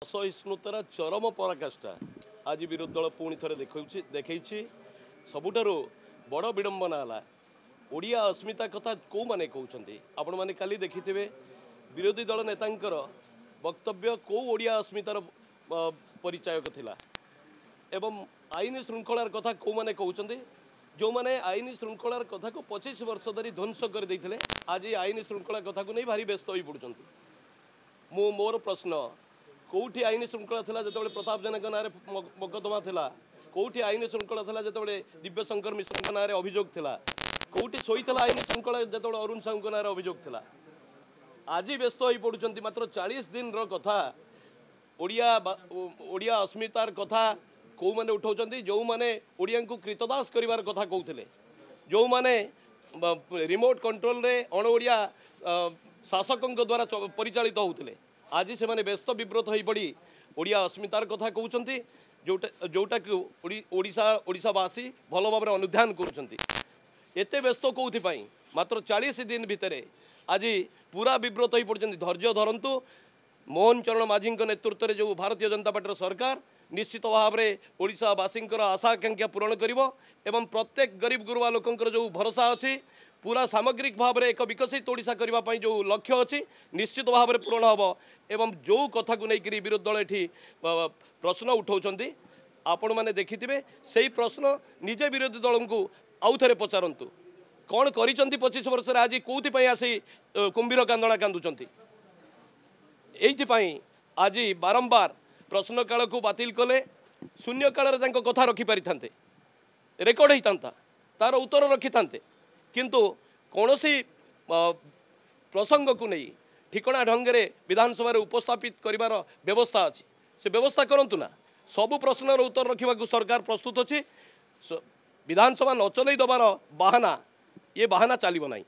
असहिष्णुतार चरम पराकाष्ठा आज विरोधी दल पुणी थे देखी सबुठार बड़ विडंबना है ओडिया अस्मिता कथा कौ माने कहते आपण मैंने काली देखि विरोधी दल नेतांकर वक्तव्य कौ ओडिया अस्मितार परिचायक थिला एवं आईन श्रृंखलार कथा कौ माने कहते जो मैंने आईन श्रृंखलार कथा को 25 वर्ष धरी ध्वंस कर देते आज आईन श्रृंखला कथा को नहीं भारी व्यस्त हो पड़ुं मोर प्रश्न कौटी आईन श्रृंखला था जो प्रताप जेना ना मकदमा था कौटी आईन श्रृंखला था जो दिव्यशंकर मिश्र ना अभियोग था कौटी शोता आईन श्रृंखला जो अरुण साहू ना अभियोग था आज व्यस्त हो पड़ुं मात्र 40 दिन कथा ओडिया अस्मितार कथा कौ मैंने उठाऊँ जो मैंने ओडिया को कृतदास करार कथा कहते जो मैंने रिमोट कंट्रोल रे अण ओडिया शासकों द्वारा परिचालित होते आज से माने व्यस्त विव्रत हो पड़ी ओडिया अस्मितार कथा कहते जोटा कि ओडिशावासी भल भाव अनुध्यान करते व्यस्त कौन मात्र 40 दिन भितर आज पूरा विव्रत हो पड़ते धैर्य धरतु मोहन चरण माझी नेतृत्व में जो भारतीय जनता पार्टी सरकार निश्चित भाव में ओडिशावासी आशा आकांक्षा पूरण कर प्रत्येक गरीब गुरुवा लोकंर जो भरोसा अच्छी पूरा सामग्रिक भाव में एक विकसित ओडिशा करने जो लक्ष्य अच्छी निश्चित भाव में पूरण हम एवं जो कथा को लेकर विरोधी दल ये प्रश्न उठाऊँ आपण मैंने देखिथे से प्रश्न निजे विरोधी दल को आउ थे पचारतु कौन कर 25 वर्ष आज कौपाई आसी कुंभीर कांदना कांदुंट ये आज बारंबार प्रश्न काल को बातिल कले शून्य काल कथा रखिपारि था रेकर्ड होता तार उत्तर रखि था किंतु कौन सी प्रसंग को नहीं ठिकना ढंग से विधानसभा उपस्थापित करिवार व्यवस्था अच्छी से व्यवस्था करंतु ना सबु प्रश्नर उत्तर रखा सरकार प्रस्तुत अच्छी विधानसभा न चलई दबार बाहाना ये बाहाना चलिब नहीं।